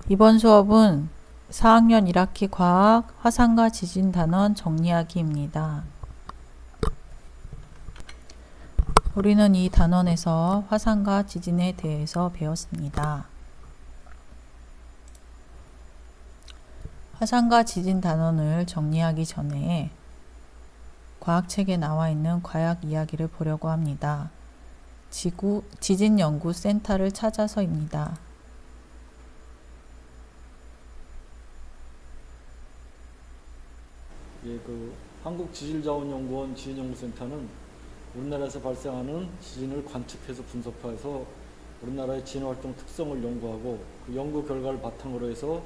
이번 수업은 4학년 1학기 과학 화산과 지진 단원 정리하기입니다. 우리는 이 단원에서 화산과 지진에 대해서 배웠습니다. 화산과 지진 단원을 정리하기 전에 과학책에 나와 있는 과학 이야기를 보려고 합니다. 지진연구센터를 찾아서입니다. 한국지질자원연구원 지진연구센터는 우리나라에서 발생하는 지진을 관측해서 분석해서 우리나라의 지진활동 특성을 연구하고 그 연구 결과를 바탕으로 해서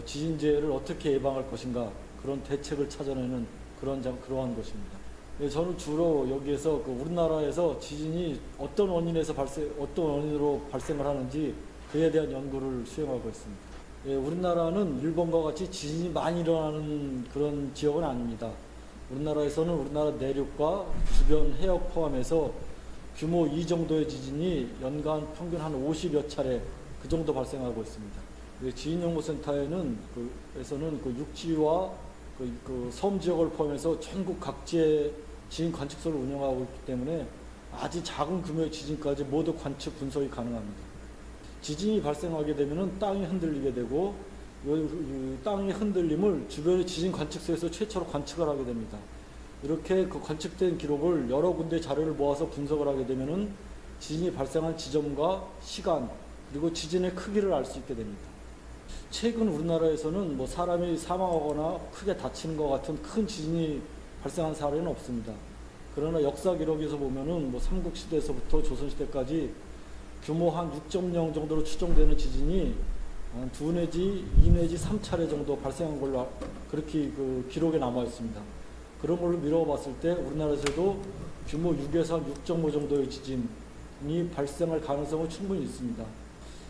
지진재해를 어떻게 예방할 것인가 그런 대책을 찾아내는 그러한 것입니다. 저는 주로 여기에서 우리나라에서 지진이 어떤 원인으로 발생을 하는지 그에 대한 연구를 수행하고 있습니다. 우리나라는 일본과 같이 지진이 많이 일어나는 그런 지역은 아닙니다. 우리나라에서는 우리나라 내륙과 주변 해역 포함해서 규모 2 정도의 지진이 연간 평균 한 50여 차례 그 정도 발생하고 있습니다. 지진연구센터에는 육지와 섬 지역을 포함해서 전국 각지의 지진 관측소를 운영하고 있기 때문에 아주 작은 규모의 지진까지 모두 관측 분석이 가능합니다. 지진이 발생하게 되면 땅이 흔들리게 되고 이 땅의 흔들림을 주변의 지진 관측소에서 최초로 관측을 하게 됩니다. 이렇게 그 관측된 기록을 여러 군데 자료를 모아서 분석을 하게 되면 지진이 발생한 지점과 시간 그리고 지진의 크기를 알 수 있게 됩니다. 최근 우리나라에서는 사람이 사망하거나 크게 다치는 것 같은 큰 지진이 발생한 사례는 없습니다. 그러나 역사 기록에서 보면은 삼국시대에서부터 조선시대까지 규모 한 6.0 정도로 추정되는 지진이 한 2 내지 2 내지 3차례 정도 발생한 걸로 그렇게 기록에 남아 있습니다. 그런 걸로 미뤄봤을 때 우리나라에서도 규모 6에서 한 6.5 정도의 지진이 발생할 가능성은 충분히 있습니다.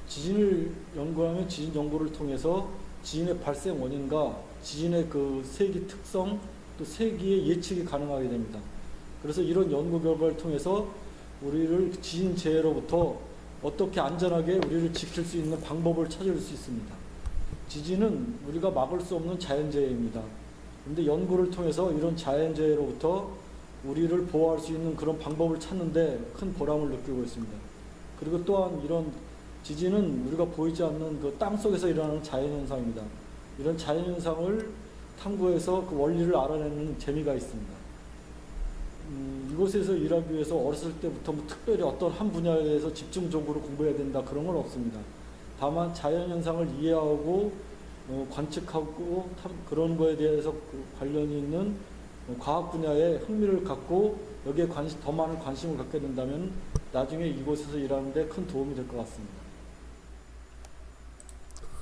지진을 연구하면 지진 연구를 통해서 지진의 발생 원인과 지진의 세기 특성 또 세기의 예측이 가능하게 됩니다. 그래서 이런 연구 결과를 통해서 우리를 지진 재해로부터 어떻게 안전하게 우리를 지킬 수 있는 방법을 찾을 수 있습니다. 지진은 우리가 막을 수 없는 자연재해입니다. 그런데 연구를 통해서 이런 자연재해로부터 우리를 보호할 수 있는 그런 방법을 찾는 데 큰 보람을 느끼고 있습니다. 그리고 또한 이런 지진은 우리가 보이지 않는 땅 속에서 일어나는 자연현상입니다. 이런 자연현상을 탐구해서 그 원리를 알아내는 재미가 있습니다. 이곳에서 일하기 위해서 어렸을 때부터 특별히 어떤 한 분야에 대해서 집중적으로 공부해야 된다 그런 건 없습니다. 다만 자연현상을 이해하고 관측하고 그런 거에 대해서 관련이 있는 과학 분야에 흥미를 갖고 여기에 더 많은 관심을 갖게 된다면 나중에 이곳에서 일하는 데 큰 도움이 될 것 같습니다.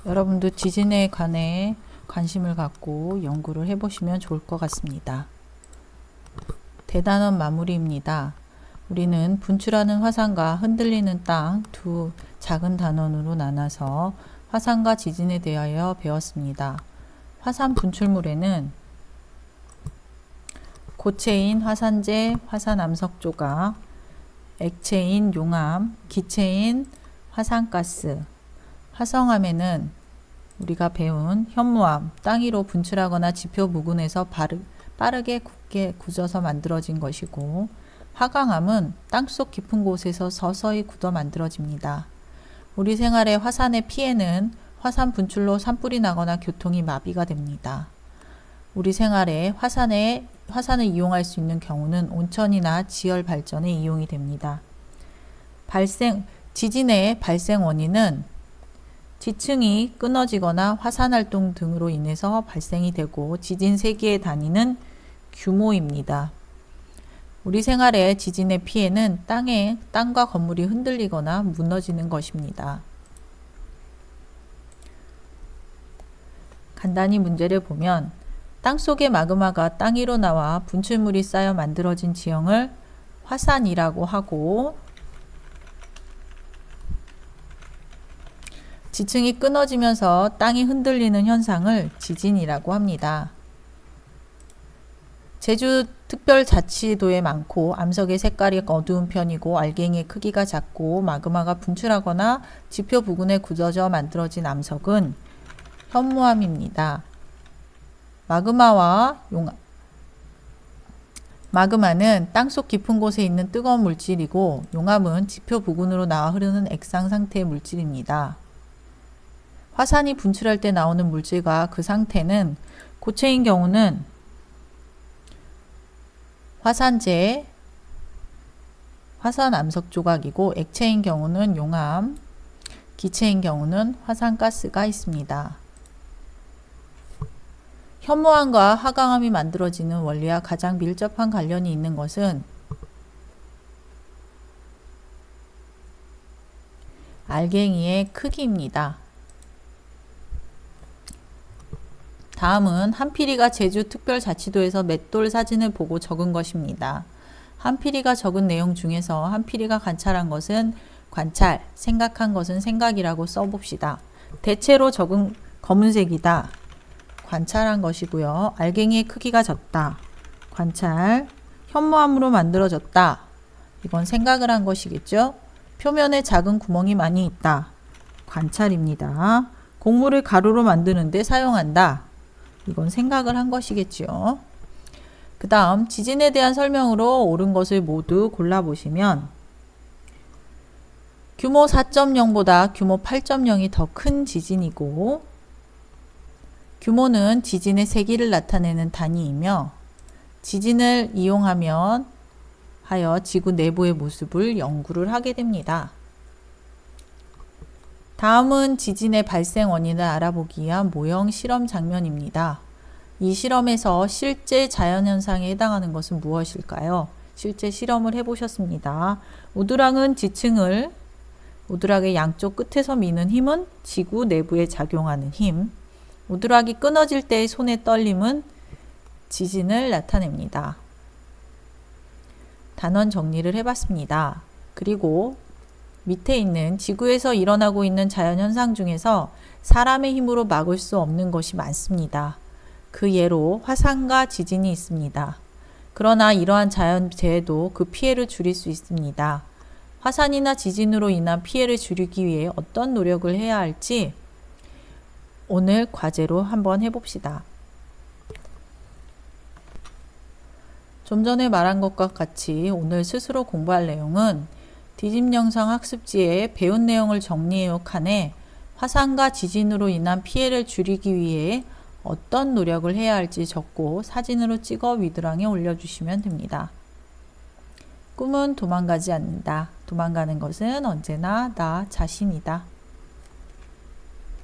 여러분도 지진에 관해 관심을 갖고 연구를 해보시면 좋을 것 같습니다. 대단원 마무리입니다. 우리는 분출하는 화산과 흔들리는 땅 두 작은 단원으로 나눠서 화산과 지진에 대하여 배웠습니다. 화산 분출물에는 고체인 화산재, 화산암석 조각, 액체인 용암, 기체인 화산가스, 화성암에는 우리가 배운 현무암, 땅 위로 분출하거나 지표 부근에서 빠르게 굳게 굳어서 만들어진 것이고, 화강암은 땅속 깊은 곳에서 서서히 굳어 만들어집니다. 우리 생활의 화산의 피해는 화산 분출로 산불이 나거나 교통이 마비가 됩니다. 우리 생활에 화산을 이용할 수 있는 경우는 온천이나 지열 발전에 이용이 됩니다. 지진의 발생 원인은 지층이 끊어지거나 화산활동 등으로 인해서 발생이 되고 지진 세기의 단위는 규모입니다. 우리 생활의 지진의 피해는 땅과 건물이 흔들리거나 무너지는 것입니다. 간단히 문제를 보면 땅속의 마그마가 땅 위로 나와 분출물이 쌓여 만들어진 지형을 화산이라고 하고, 지층이 끊어지면서 땅이 흔들리는 현상을 지진이라고 합니다. 제주 특별 자치도에 많고 암석의 색깔이 어두운 편이고 알갱이의 크기가 작고 마그마가 분출하거나 지표 부근에 굳어져 만들어진 암석은 현무암입니다. 마그마는 땅속 깊은 곳에 있는 뜨거운 물질이고 용암은 지표 부근으로 나와 흐르는 액상 상태의 물질입니다. 화산이 분출할 때 나오는 물질과 그 상태는 고체인 경우는 화산재, 화산 암석 조각이고 액체인 경우는 용암, 기체인 경우는 화산가스가 있습니다. 현무암과 화강암이 만들어지는 원리와 가장 밀접한 관련이 있는 것은 알갱이의 크기입니다. 다음은 한필이가 제주특별자치도에서 맷돌 사진을 보고 적은 것입니다. 한필이가 적은 내용 중에서 한필이가 관찰한 것은 관찰, 생각한 것은 생각이라고 써봅시다. 대체로 적은 검은색이다. 관찰한 것이고요. 알갱이의 크기가 적다. 관찰. 현무암으로 만들어졌다. 이건 생각을 한 것이겠죠. 표면에 작은 구멍이 많이 있다. 관찰입니다. 곡물을 가루로 만드는데 사용한다. 이건 생각을 한 것이겠죠. 그 다음 지진에 대한 설명으로 옳은 것을 모두 골라보시면 규모 4.0보다 규모 8.0이 더 큰 지진이고 규모는 지진의 세기를 나타내는 단위이며 지진을 이용하여 지구 내부의 모습을 연구를 하게 됩니다. 다음은 지진의 발생 원인을 알아보기 위한 모형 실험 장면입니다. 이 실험에서 실제 자연현상에 해당하는 것은 무엇일까요? 실제 실험을 해보셨습니다. 우드락은 지층을 우드락의 양쪽 끝에서 미는 힘은 지구 내부에 작용하는 힘, 우드락이 끊어질 때의 손의 떨림은 지진을 나타냅니다. 단원 정리를 해봤습니다. 그리고 밑에 있는 지구에서 일어나고 있는 자연현상 중에서 사람의 힘으로 막을 수 없는 것이 많습니다. 그 예로 화산과 지진이 있습니다. 그러나 이러한 자연재해도 그 피해를 줄일 수 있습니다. 화산이나 지진으로 인한 피해를 줄이기 위해 어떤 노력을 해야 할지 오늘 과제로 한번 해봅시다. 좀 전에 말한 것과 같이 오늘 스스로 공부할 내용은 디딤영상 학습지에 배운 내용을 정리해온 칸에 화산과 지진으로 인한 피해를 줄이기 위해 어떤 노력을 해야 할지 적고 사진으로 찍어 위드랑에 올려주시면 됩니다. 꿈은 도망가지 않는다. 도망가는 것은 언제나 나 자신이다.